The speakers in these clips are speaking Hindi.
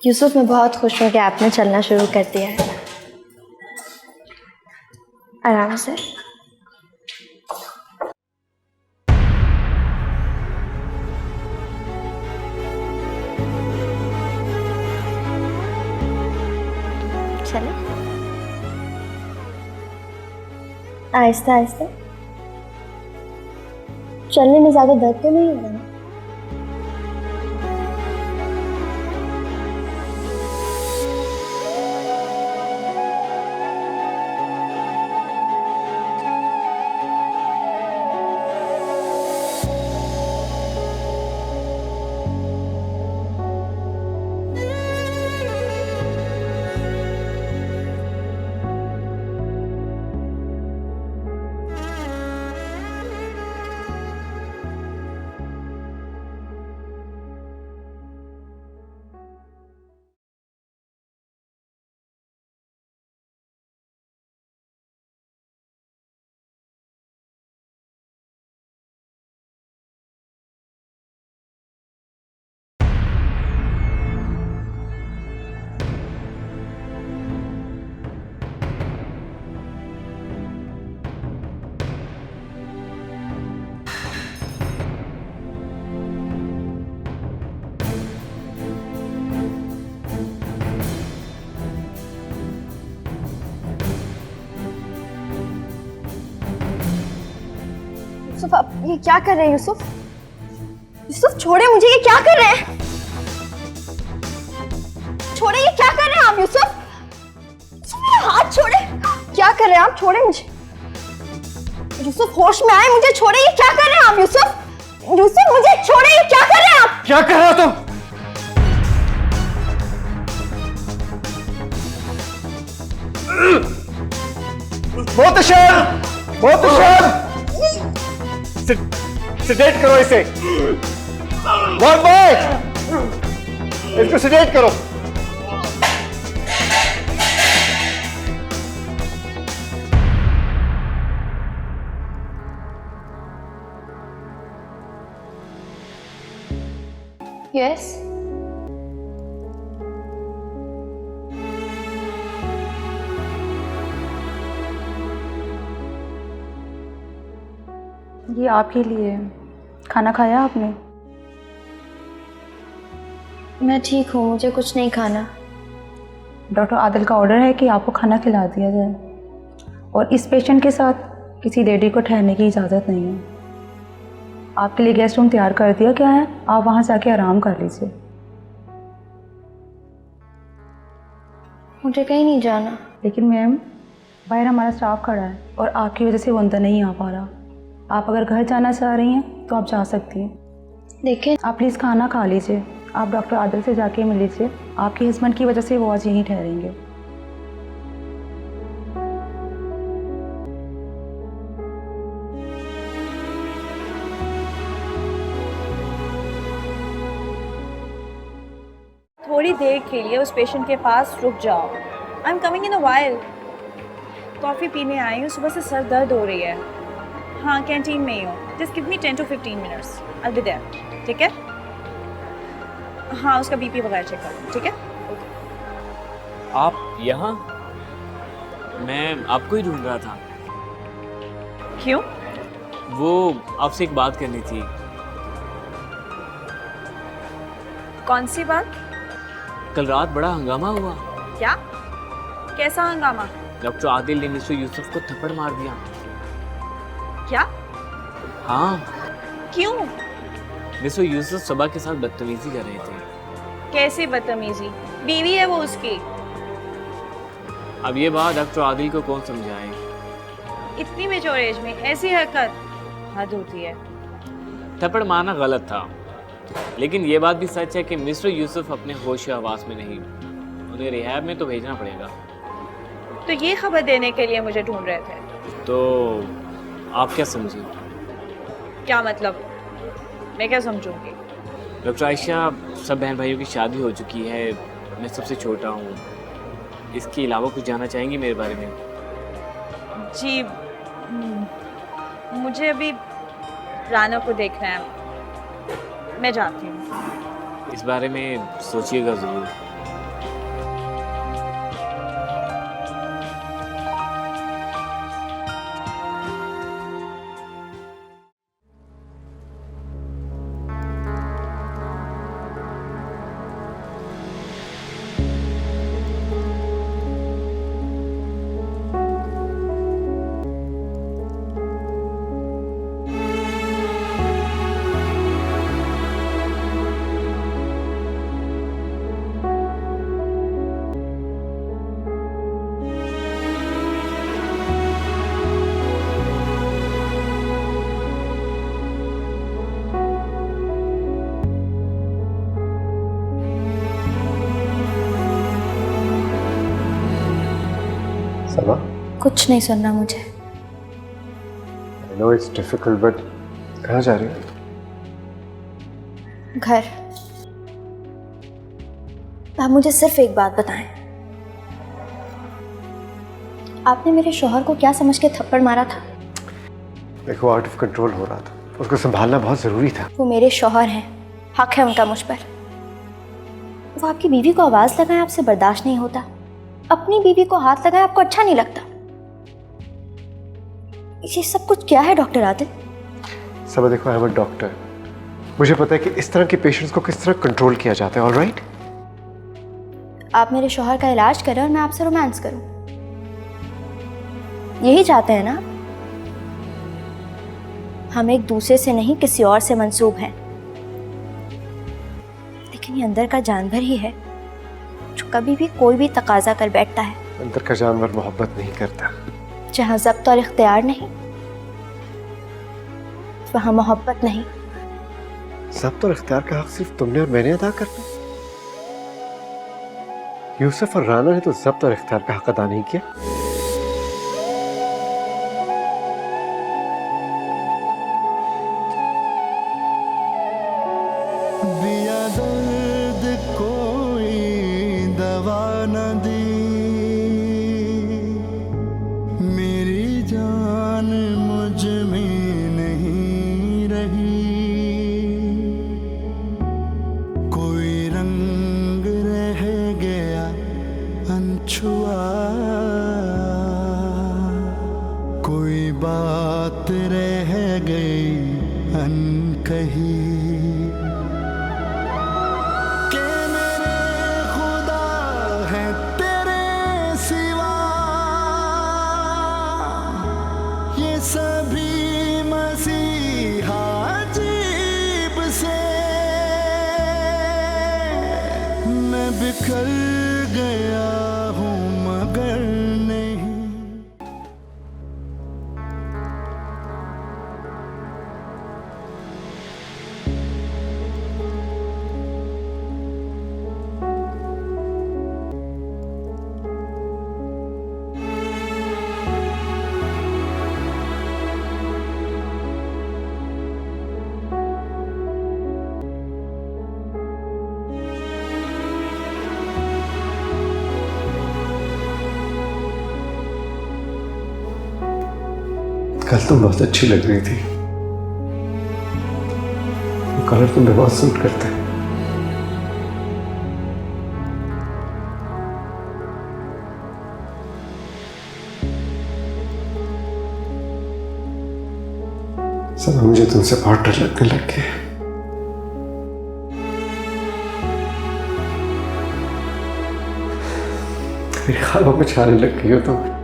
यूसुफ, मैं बहुत खुश हूँ कि आपने चलना शुरू कर दिया है। आराम से। चले आहिस्ता आहिस्ता। चलने में ज्यादा दर्द तो नहीं हो रहा? यूसुफ, आप ये क्या कर रहे हैं? यूसुफ, यूसुफ छोड़े मुझे। ये क्या कर रहे हैं? छोड़े, ये क्या कर रहे हैं आप? यूसुफ, यूसुफ मेरा हाथ छोड़े। क्या कर रहे हैं आप? छोड़े मुझे। यूसुफ, होश में आए, मुझे छोड़े। ये क्या कर रहे हैं आप? यूसुफ, यूसुफ मुझे छोड़े। ये क्या कर रहे हैं आप? क्या कर रहे हो तुम? मोहतशम, सिडेट करो इसे। वन बॉय, इसको सिडेट करो। यस। ये आपके लिए। खाना खाया आपने? मैं ठीक हूँ, मुझे कुछ नहीं खाना। डॉक्टर आदिल का ऑर्डर है कि आपको खाना खिला दिया जाए, और इस पेशेंट के साथ किसी लेडी को ठहरने की इजाज़त नहीं है। आपके लिए गेस्ट रूम तैयार कर दिया गया है, आप वहाँ जाके आराम कर लीजिए। मुझे कहीं नहीं जाना। लेकिन मैम, बाहर हमारा स्टाफ खड़ा है और आपकी वजह से वो अंदर नहीं आ पा रहा। आप अगर घर जाना चाह रही हैं तो आप जा सकती हैं। लेकिन आप प्लीज़ खाना खा लीजिए। आप डॉक्टर आदिल से जाके मिल लीजिए। आपके हस्बैंड की वजह से वो आज यहीं ठहरेंगे। थोड़ी देर के लिए उस पेशेंट के पास रुक जाओ। I am coming in a while. Coffee पीने आई हूँ, सुबह से सर दर्द हो रही है। हाँ, कैंटीन में ही हूँ। Just give me 10 to 15 minutes, I will be there. ठीक है? हाँ, उसका बीपी वगैरह चेक करो। ठीक है? आप यहाँ? मैं आपको ही ढूंढ रहा था। क्यों? वो आपसे एक बात करनी थी। कौन सी बात? कल रात बड़ा हंगामा हुआ। क्या? कैसा हंगामा? डॉक्टर आदिल ने मिस्टर यूसुफ को थप्पड़ मार दिया। क्या? हाँ, क्यों? मिस्टर यूसुफ सबा के साथ बदतमीजी कर रहे थे। कैसी बदतमीजी? बीवी है वो उसकी। अब ये बात डॉक्टर आदिल को कौन समझाए? इतनी मेच्योर एज में ऐसी हरकत हद होती है। थप्पड़ मारना गलत था, लेकिन ये बात भी सच है कि मिस्टर यूसुफ अपने होश हवास में नहीं। उन्हें रिहैब में तो भेजना पड़ेगा। तो ये खबर देने के लिए मुझे ढूंढ रहे थे? तो आप क्या समझे? क्या मतलब? मैं क्या समझूंगी? डॉक्टर आयशा, सब बहन भाइयों की शादी हो चुकी है। मैं सबसे छोटा हूँ। इसके अलावा कुछ जानना चाहेंगी मेरे बारे में? जी, मुझे अभी राना को देखना है। मैं जाती हूँ। इस बारे में सोचिएगा ज़रूर। सबा, कुछ नहीं सुनना मुझे। I know it's difficult, but कहाँ जा रही हो? घर। आप मुझे सिर्फ एक बात बताएं, आपने मेरे शौहर को क्या समझ के थप्पड़ मारा था? देखो, आउट ऑफ कंट्रोल हो रहा था, उसको संभालना बहुत जरूरी था। वो मेरे शौहर हैं, हक है उनका मुझ पर। वो आपकी बीवी को आवाज लगाए आपसे बर्दाश्त नहीं होता, अपनी बीवी को हाथ लगाए आपको अच्छा नहीं लगता। ये सब कुछ क्या है डॉक्टर आदिल? सबा देखो, आई एम अ डॉक्टर, मुझे पता है कि इस तरह के पेशेंट्स को किस तरह कंट्रोल किया जाता है। ऑलराइट, आप मेरे शौहर का इलाज करें और मैं आपसे रोमांस करूं, यही चाहते हैं ना? हम एक दूसरे से नहीं किसी और से मंसूब हैं, लेकिन ये अंदर का जानवर ही है जो कभी भी कोई भी तकाजा कर बैठता है। अंदर का जानवर मोहब्बत नहीं करता। जहाँ ज़ब्त और इख्तियार नहीं, वहाँ मोहब्बत नहीं। ज़ब्त और इख्तियार का हक सिर्फ तुमने और मैंने अदा करना। यूसुफ और राना ने तो ज़ब्त और इख्तियार का हक अदा नहीं किया। दिया दर्द कोई दवा न दी, मेरी जान मुझ में नहीं रही, कोई रंग रह गया अनछुआ, कोई बात रह गई अनकही। सभी मसीहा जीब से मैं बिखर गया हूँ मगर नहीं। कल तुम बहुत अच्छी लग रही थी, वो कलर तुम्हें बहुत सूट करता है। सब मुझे तुमसे बहुत डर लगने लग गया। मेरे ख्वाबों में छाने लग गई हो तुम।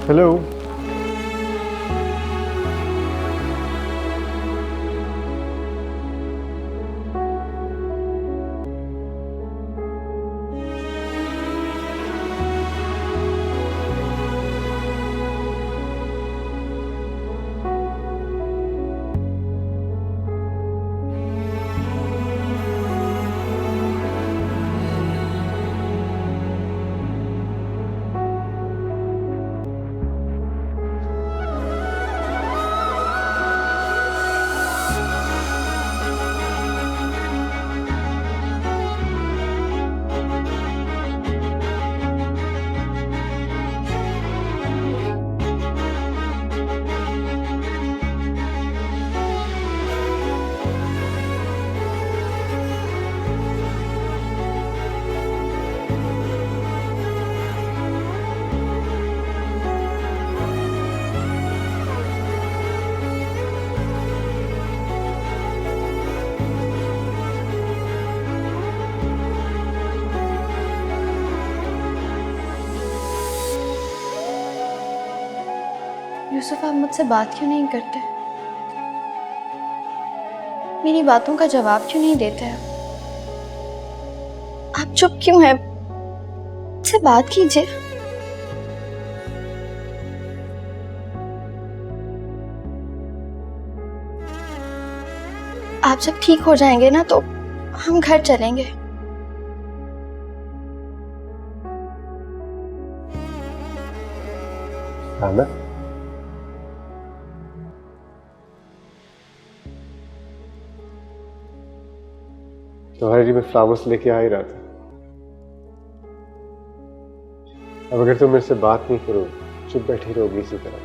हेलो, यूसुफ, आप मुझसे बात क्यों नहीं करते? मेरी बातों का जवाब क्यों नहीं देते हैं? आप चुप क्यों हैं? मुझसे बात कीजिए। आप जब ठीक हो जाएंगे ना तो हम घर चलेंगे। आना। तुम्हारे लिए मैं फ्लावर्स लेके आ ही रहा था। अब अगर तुम मेरे से बात नहीं करोगे, चुप बैठी रहोगी इसी तरह,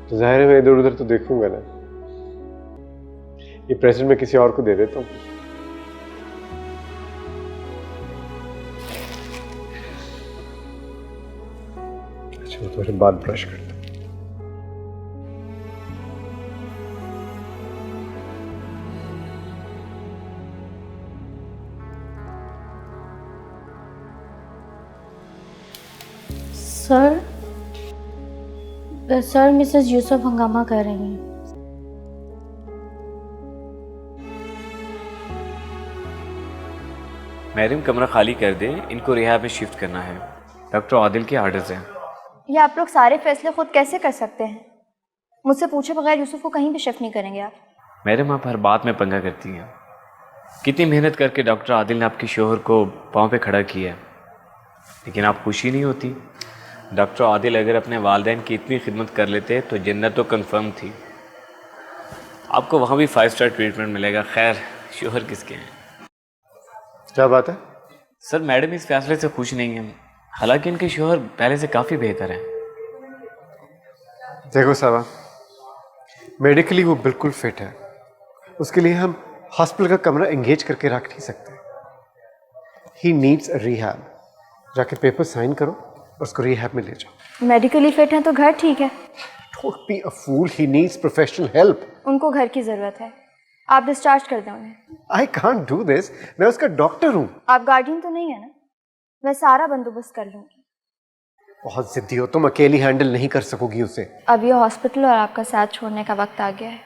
तो जाहिर है मैं इधर उधर तो देखूंगा ना। ये प्रेजेंट मैं किसी और को दे देता हूँ। अच्छा, मैं तुम्हारे बाल ब्रश करता हूँ। सर मिसेस यूसुफ हंगामा कर रही हैं। मैडम कमरा खाली कर दें, इनको रिहाब में शिफ्ट करना है। डॉक्टर आदिल के आर्डर्स हैं। ये आप लोग सारे फैसले खुद कैसे कर सकते हैं? मुझसे पूछे बगैर यूसुफ को कहीं भी शिफ्ट नहीं करेंगे आप? मैडम आप हर बात में पंगा करती हैं। कितनी मेहनत करके डॉक्टर आदिल ने आपके शोहर को पाँव पे खड़ा किया है, लेकिन आप खुशी नहीं होती। डॉक्टर आदिल अगर अपने वालिदैन की इतनी खिदमत कर लेते तो जन्नत तो कंफर्म थी। आपको वहाँ भी 5 स्टार ट्रीटमेंट मिलेगा। खैर, शोहर किसके हैं? क्या बात है? सर मैडम इस फैसले से खुश नहीं हैं, हालांकि इनके शोहर पहले से काफ़ी बेहतर हैं। देखो सावा, मेडिकली वो बिल्कुल फिट है। उसके लिए हम हॉस्पिटल का कमरा एंगेज करके रख नहीं सकते। He needs a rehab. जाके पेपर साइन करो और उसको रिहैब में ले जाओ। मेडिकली फिट हैं तो घर ठीक है। Don't be a fool, he needs professional help. उनको घर की जरूरत है, आप डिस्चार्ज कर दें उन्हें। आई कांट डू दिस, मैं उसका डॉक्टर हूँ। आप गार्डियन तो नहीं है ना? मैं सारा बंदोबस्त कर लूंगी। बहुत जिद्दी हो तुम, अकेली हैंडल नहीं कर सकोगी उसे। अब ये हॉस्पिटल और आपका साथ छोड़ने का वक्त आ गया है।